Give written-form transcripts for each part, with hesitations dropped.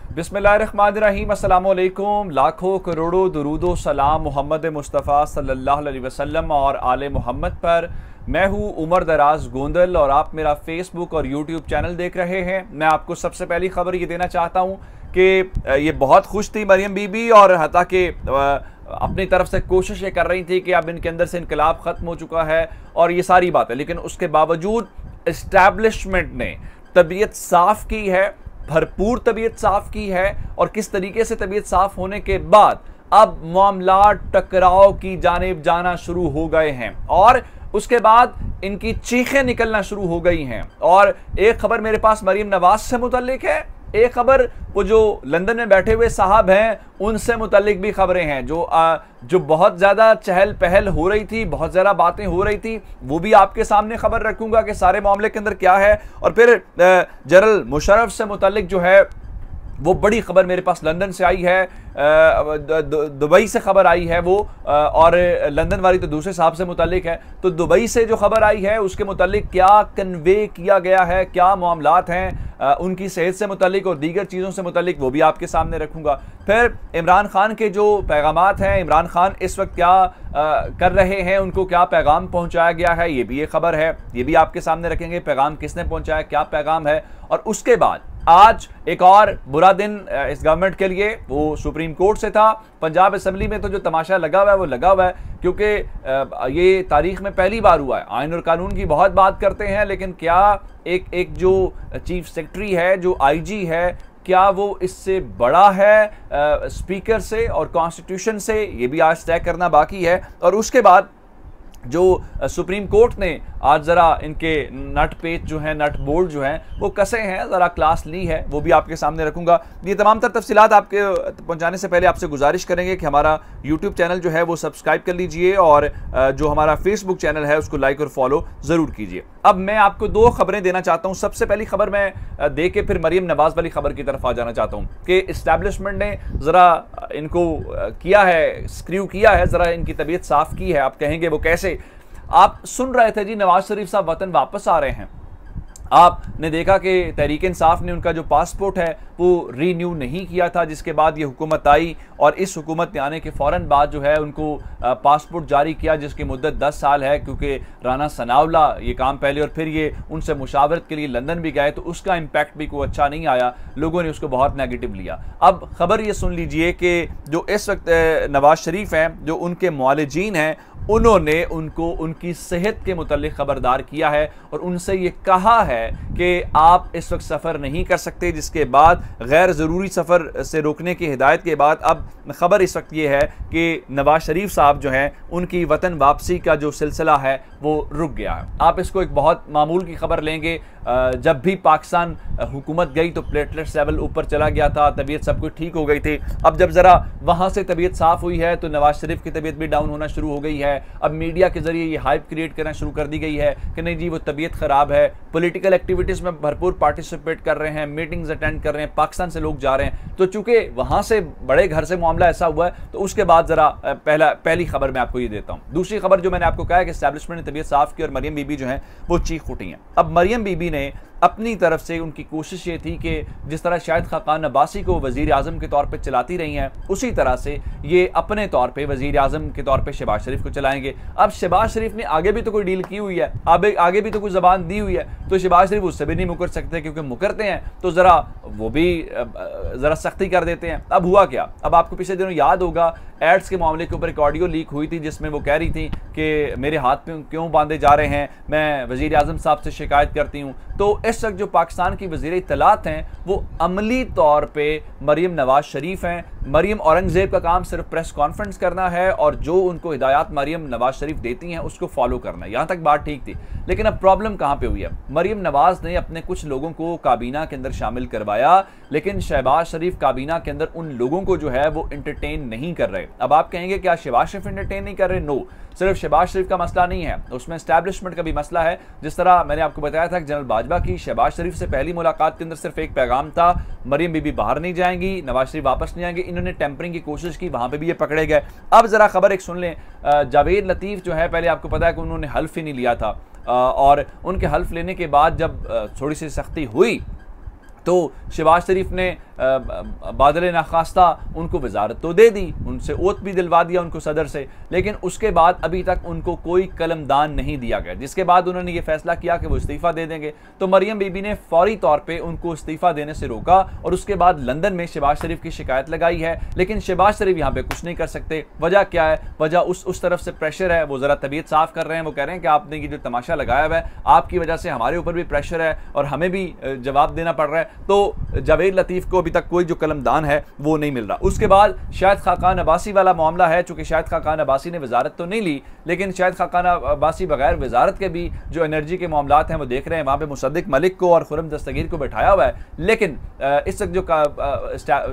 बिस्मिल्लाहिर्रहमानिर्रहीम, अस्सलामुअलैकुम। लाखों करोड़ों दुरूदो सलाम मोहम्मद मुस्तफ़ा सल्लल्लाहु अलैहि वसल्लम और आले मोहम्मद पर। मैं हूँ उमर दराज गोंदल और आप मेरा फेसबुक और यूट्यूब चैनल देख रहे हैं। मैं आपको सबसे पहली खबर ये देना चाहता हूँ कि ये बहुत खुश थी मरियम बीबी और हता कि अपनी तरफ से कोशिश ये कर रही थी कि अब इनके अंदर से इनकलाब ख़त्म हो चुका है और ये सारी बातें, लेकिन उसके बावजूद इस्टेब्लिशमेंट ने तबीयत साफ़ की है, भरपूर तबीयत साफ़ की है। और किस तरीके से तबीयत साफ़ होने के बाद अब मामला टकराव की जानिब जाना शुरू हो गए हैं और उसके बाद इनकी चीखें निकलना शुरू हो गई हैं। और एक खबर मेरे पास मरियम नवाज से मुतल्लिक है, एक खबर वो जो लंदन में बैठे हुए साहब हैं उनसे मुतल्लिक भी खबरें हैं। जो बहुत ज़्यादा चहल पहल हो रही थी, बहुत ज़्यादा बातें हो रही थी, वो भी आपके सामने खबर रखूंगा कि सारे मामले के अंदर क्या है। और फिर जनरल मुशर्रफ से मुतल्लिक जो है वो बड़ी खबर मेरे पास लंदन से आई है, दुबई से खबर आई है वो, और लंदन वाली तो दूसरे साहब से मुतल्लिक है। तो दुबई से जो खबर आई है उसके मुतल्लिक क्या कन्वे किया गया है, क्या मामलात हैं उनकी सेहत से मुतल्लिक और दीगर चीज़ों से मुतल्लिक, वो भी आपके सामने रखूंगा। फिर इमरान खान के जो पैगामात हैं, इमरान खान इस वक्त क्या कर रहे हैं, उनको क्या पैगाम पहुंचाया गया है, ये भी एक खबर है, ये भी आपके सामने रखेंगे। पैगाम किसने पहुंचाया, क्या पैगाम है। और उसके बाद आज एक और बुरा दिन इस गवर्नमेंट के लिए, वो सुप्रीम कोर्ट से था। पंजाब असेंबली में तो जो तमाशा लगा हुआ है वो लगा हुआ है, क्योंकि ये तारीख में पहली बार हुआ है। आइन और कानून की बहुत बात करते हैं, लेकिन क्या एक जो चीफ सेक्रेटरी है, जो आईजी है, क्या वो इससे बड़ा है स्पीकर से और कॉन्स्टिट्यूशन से, ये भी आज तय करना बाकी है। और उसके बाद जो सुप्रीम कोर्ट ने आज ज़रा इनके नट पेच जो हैं, नट बोल्ट जो हैं वो कसे हैं, ज़रा क्लास ली है, वो भी आपके सामने रखूंगा। ये तमाम तर तफसीलात आपके पहुंचाने से पहले आपसे गुजारिश करेंगे कि हमारा यूट्यूब चैनल जो है वो सब्सक्राइब कर लीजिए और जो हमारा फेसबुक चैनल है उसको लाइक और फॉलो ज़रूर कीजिए। अब मैं आपको दो खबरें देना चाहता हूँ। सबसे पहली खबर मैं दे के फिर मरियम नवाज वाली खबर की तरफ आ जाना चाहता हूँ कि इस्टेब्लिशमेंट ने ज़रा इनको किया है, स्क्रू किया है, ज़रा इनकी तबीयत साफ़ की है। आप कहेंगे वो कैसे? आप सुन रहे थे जी, नवाज शरीफ साहब वतन वापस आ रहे हैं। आपने देखा कि तहरीक इंसाफ ने उनका जो पासपोर्ट है वो रीन्यू नहीं किया था, जिसके बाद ये हुकूमत आई और इस हुकूमत ने आने के फ़ौरन बाद जो है उनको पासपोर्ट जारी किया, जिसकी मुद्दत 10 साल है, क्योंकि राना सनाउल्ला ये काम पहले और फिर ये उनसे मुशावरत के लिए लंदन भी गए, तो उसका इम्पैक्ट भी कोई अच्छा नहीं आया, लोगों ने उसको बहुत नेगेटिव लिया। अब खबर ये सुन लीजिए कि जो इस वक्त नवाज शरीफ हैं, जो उनके मुआलिजीन हैं, उन्होंने उनको उनकी सेहत के मुतल्लिक खबरदार किया है और उनसे ये कहा है कि आप इस वक्त सफ़र नहीं कर सकते, जिसके बाद गैर ज़रूरी सफ़र से रोकने की हिदायत के बाद अब ख़बर इस वक्त ये है कि नवाज शरीफ साहब जो हैं उनकी वतन वापसी का जो सिलसिला है वो रुक गया है। आप इसको एक बहुत मामूल की खबर लेंगे। जब भी पाकिस्तान हुकूमत गई तो प्लेटलेट्स लेवल ऊपर चला गया था, तबीयत सब कुछ ठीक हो गई थी। अब जब ज़रा वहाँ से तबीयत साफ़ हुई है तो नवाज शरीफ की तबीयत भी डाउन होना शुरू हो गई है। अब मीडिया के ज़रिए ये हाइप क्रिएट करना शुरू कर दी गई है कि नहीं जी वो तबीयत ख़राब है, पॉलिटिकल एक्टिविटीज़ में भरपूर पार्टिसिपेट कर रहे हैं, मीटिंग्स अटेंड कर रहे हैं, पाकिस्तान से लोग जा रहे हैं। तो चूँकि वहाँ से बड़े घर से मामला ऐसा हुआ है, तो उसके बाद ज़रा पहली खबर मैं आपको ये देता हूँ। दूसरी खबर जो मैंने आपको कहा है कि एस्टैब्लिशमेंट ने तबीयत साफ़ की और मरियम बीबी जो हैं वो चीख उठी हैं। अब मरियम बीबी ने अपनी तरफ से, उनकी कोशिश ये थी कि जिस तरह शाहिद खाकान अब्बासी को वज़ीर आज़म के तौर पे चलाती रही हैं, उसी तरह से ये अपने तौर पे वज़ीर आज़म के तौर पे शहबाज शरीफ को चलाएंगे। अब शहबाज शरीफ ने आगे भी तो कोई डील की हुई है, आगे भी तो कोई ज़बान दी हुई है, तो शहबाज शरीफ उससे भी नहीं मुकर सकते, क्योंकि मुकरते हैं तो ज़रा वो भी ज़रा सख्ती कर देते हैं। अब हुआ क्या, अब आपको पिछले दिनों याद होगा एड्स के मामले के ऊपर एक ऑडियो लीक हुई थी, जिसमें वो कह रही थी कि मेरे हाथ पे क्यों बांधे जा रहे हैं, मैं वज़ीर आज़म साहब से शिकायत करती हूँ। तो इस वक्त जो पाकिस्तान की वज़ीर इत्तलात हैं वो अमली तौर पे मरियम नवाज शरीफ हैं। मरियम औरंगज़ेब का काम सिर्फ प्रेस कॉन्फ्रेंस करना है और जो उनको हिदायत मरियम नवाज शरीफ देती हैं उसको फॉलो करना है। यहाँ तक बात ठीक थी, लेकिन अब प्रॉब्लम कहाँ पे हुई है? मरियम नवाज ने अपने कुछ लोगों को काबीना के अंदर शामिल करवाया, लेकिन शहबाज शरीफ काबीना के अंदर उन लोगों को जो है वो इंटरटेन नहीं कर रहे। अब आप कहेंगे क्या शहबाज शरीफ इंटरटेन नहीं कर रहे? नो, सिर्फ शहबाज शरीफ का मसला नहीं है, उसमें एस्टैब्लिशमेंट का भी मसला है। जिस तरह मैंने आपको बताया था कि जनरल बाजवा की शहबाज शरीफ से पहली मुलाकात के अंदर सिर्फ एक पैगाम था, मरियम बीबी बाहर नहीं जाएंगी, नवाज शरीफ वापस नहीं आएंगे। इन्होंने टेम्परिंग की कोशिश की, वहां पे भी ये पकड़े गए। अब जरा खबर एक सुन लें, जावेद लतीफ़ जो है, पहले आपको पता है कि उन्होंने हल्फ ही नहीं लिया था, और उनके हल्फ लेने के बाद जब थोड़ी सी सख्ती हुई तो शहबाज शरीफ ने बादल नाखास्ता उनको वजारत तो दे दी, उनसे ओत भी दिलवा दिया उनको सदर से, लेकिन उसके बाद अभी तक उनको कोई कलमदान नहीं दिया गया, जिसके बाद उन्होंने ये फैसला किया कि वो इस्तीफ़ा दे देंगे। तो मरियम बीबी ने फौरी तौर पर उनको इस्तीफ़ा देने से रोका और उसके बाद लंदन में शहबाज शरीफ की शिकायत लगाई है, लेकिन शहबाज शरीफ यहाँ पे कुछ नहीं कर सकते। वजह क्या है? वजह उस तरफ से प्रेशर है, वो ज़रा तबीयत साफ कर रहे हैं, वो कह रहे हैं कि आपने ये जो तमाशा लगाया हुआ है आपकी वजह से हमारे ऊपर भी प्रेशर है और हमें भी जवाब देना पड़ रहा है। तो जावेद लतीफ़ को अभी तक कोई जो कलमदान है वो नहीं मिल रहा। उसके बाद शाहिद खाकान अब्बासी वाला मामला है, चूंकि शाहिद खाकान अब्बासी ने वजारत तो नहीं ली, लेकिन शाहिद खाकान अब्बासी बगैर वजारत के भी जो एनर्जी के मामलात हैं वो देख रहे हैं। वहाँ पे मुसद्दिक मलिक को और खुर्रम दस्तगीर को बैठाया हुआ है, लेकिन इस तक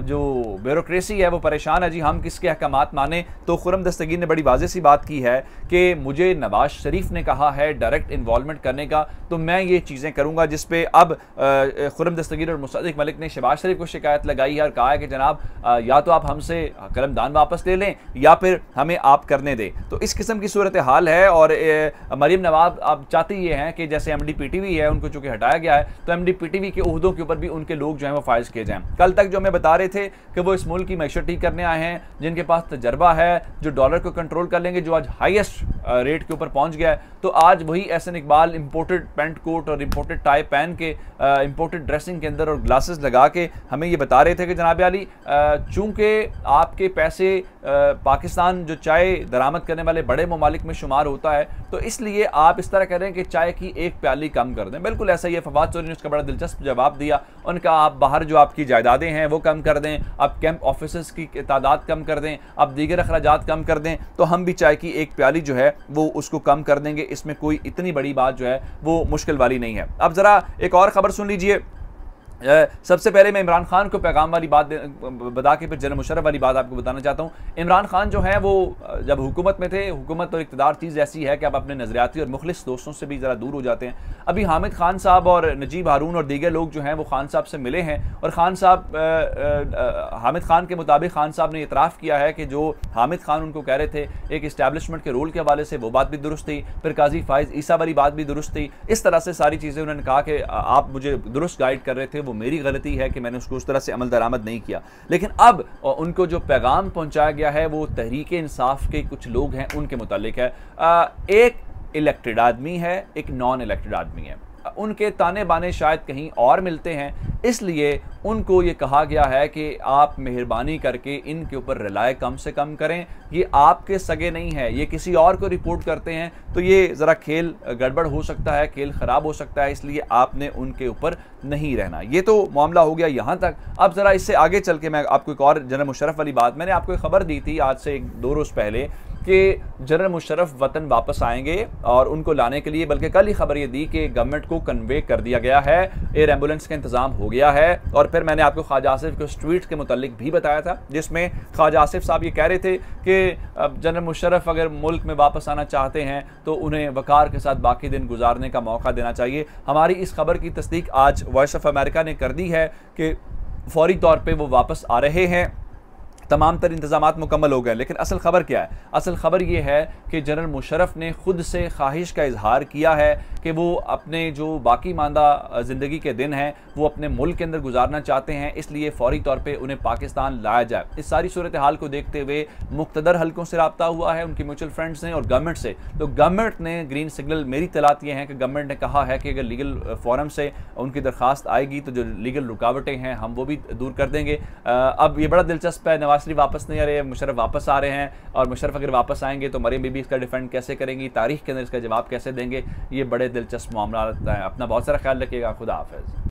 जो ब्यूरोक्रेसी है वो परेशान है जी, हम किसके अहकामात माने। तो खुर्रम दस्तगीर ने बड़ी वाज़ेह सी बात की है कि मुझे नवाज शरीफ ने कहा है डायरेक्ट इन्वॉल्वमेंट करने का, तो मैं ये चीज़ें करूँगा, जिस पे अब खुर्रम दस्तगीर और मुसद्दिक मलिक ने शहबाज शरीफ को शिकायत लगाई है और कहा है कि जनाब या तो आप हमसे कलमदान वापस ले लें या फिर हमें आप करने दें। तो इस किस्म की सूरत हाल है। और मरियम नवाज आप चाहती ये हैं कि जैसे MDPTV है उनको चूँकि हटाया गया है, तो MDPTV के ओहदों के ऊपर भी उनके लोग जो हैं वो फाइज किए जाएँ। कल तक जो हमें बता रहे थे कि वो इस मुल्क की मैशत ठीक करने आए हैं, जिनके पास तजर्बा है, जो डॉलर को कंट्रोल कर लेंगे, जो आज हाईएस्ट रेट के ऊपर पहुंच गया है, तो आज वही Ehsan Iqbal imported pant coat और इंपोर्टेड टाई पहन के इंपोर्टेड ड्रेसिंग के अंदर और ग्लासेस लगा के हमें ये बता रहे थे कि जनाब अली चूंकि आपके पैसे पाकिस्तान जो चाय दरामद करने वाले बड़े ममालिक में शुमार होता है, तो इसलिए आप इस तरह कह रहे हैं कि चाय की एक प्याली कम कर दें। बिल्कुल ऐसा ही है। फवाद चौधरी ने उसका बड़ा दिलचस्प जवाब दिया, उनका आप बाहर जो आपकी जायदादें हैं वो कम कर दें, आप कैंप ऑफिसर्स की तादाद कम कर दें, आप दीगर अखराजात कम कर दें, तो हम भी चाय की एक प्याली जो है वो उसको कम कर देंगे। इसमें कोई इतनी बड़ी बात जो है वो मुश्किल वाली नहीं है। अब ज़रा एक और ख़बर सुन लीजिए। सबसे पहले मैं इमरान खान को पैगाम वाली बात बता के फिर जनरल मुशर्रफ वाली बात आपको बताना चाहता हूँ। इमरान खान जो है वो जब हुकूमत में थे, हुकूमत और इक़्तिदार चीज़ ऐसी है कि आप अपने नज़रियाती और मुखलिस दोस्तों से भी ज़रा दूर हो जाते हैं। अभी हामिद खान साहब और नजीब हारून और दीगर लोग जो हैं वो खान साहब से मिले हैं और खान साहब हामिद खान के मुताबिक खान साहब ने इतराफ़ किया है कि जो हामिद खान उनको कह रहे थे एक इस्टेब्लिशमेंट के रोल के हवाले से, वो बात भी दुरुस्त थी, फिर काजी फाइज ईसा वाली बात भी दुरुस्त थी। इस तरह से सारी चीज़ें उन्होंने कहा कि आप मुझे दुरुस्त गाइड कर रहे थे, वो मेरी गलती है कि मैंने उसको उस तरह से अमल दरामद नहीं किया। लेकिन अब उनको जो पैगाम पहुंचाया गया है वो तहरीक इंसाफ के कुछ लोग हैं उनके मुतालिक है। एक इलेक्टेड आदमी है, एक नॉन इलेक्टेड आदमी है, उनके ताने बाने शायद कहीं और मिलते हैं, इसलिए उनको ये कहा गया है कि आप मेहरबानी करके इनके ऊपर रिलाय कम से कम करें। ये आपके सगे नहीं है, ये किसी और को रिपोर्ट करते हैं, तो ये ज़रा खेल गड़बड़ हो सकता है, खेल ख़राब हो सकता है, इसलिए आपने उनके ऊपर नहीं रहना। ये तो मामला हो गया यहाँ तक। अब ज़रा इससे आगे चल के मैं आपको एक और जनरल मुशर्रफ वाली बात, मैंने आपको एक खबर दी थी आज से 1-2 रोज़ पहले कि जनरल मुशर्रफ वतन वापस आएंगे और उनको लाने के लिए, बल्कि कल ही खबर ये दी कि गवर्नमेंट को कन्वे कर दिया गया है, एयर एम्बुलेंस का इंतज़ाम हो गया है। और फिर मैंने आपको ख्वाजा आसिफ के उस ट्वीट के मुतालिक भी बताया था जिसमें ख्वाजा आसिफ साहब ये कह रहे थे कि जनरल मुशर्रफ अगर मुल्क में वापस आना चाहते हैं तो उन्हें वकार के साथ बाकी दिन गुजारने का मौका देना चाहिए। हमारी इस खबर की तस्दीक आज वॉइस ऑफ अमेरिका ने कर दी है कि फौरी तौर पर वो वापस आ रहे हैं, तमाम तर इंतजामात मुकम्मल हो गए। लेकिन असल खबर क्या है? असल खबर ये है कि जनरल मुशर्रफ ने खुद से ख्वाहिश का इजहार किया है कि वो अपने जो बाकी मांदा ज़िंदगी के दिन हैं वो अपने मुल्क के अंदर गुजारना चाहते हैं, इसलिए फौरी तौर पे उन्हें पाकिस्तान लाया जाए। इस सारी सूरत हाल को देखते हुए मुक़्तदर हलकों से रब्ता हुआ है, उनके म्यूचुअल फ्रेंड्स ने और गवर्नमेंट से। तो गवर्नमेंट ने ग्रीन सिग्नल, मेरी तलात ये हैं कि गवर्नमेंट ने कहा है कि अगर लीगल फोरम से उनकी दरख्वास्त आएगी तो जो लीगल रुकावटें हैं हम वो भी दूर कर देंगे। अब ये बड़ा दिलचस्प है, नवाज शरीफ वापस नहीं आ रहे, मुशर्रफ वापस आ रहे हैं, और मुशर्रफ अगर वापस आएंगे तो मरियम बीबी इसका डिफेंड कैसे करेंगी, तारीख के अंदर इसका जवाब कैसे देंगे, ये बड़े दिलचस्प मामला है। अपना बहुत सारा ख्याल रखिएगा। खुदा हाफिज़।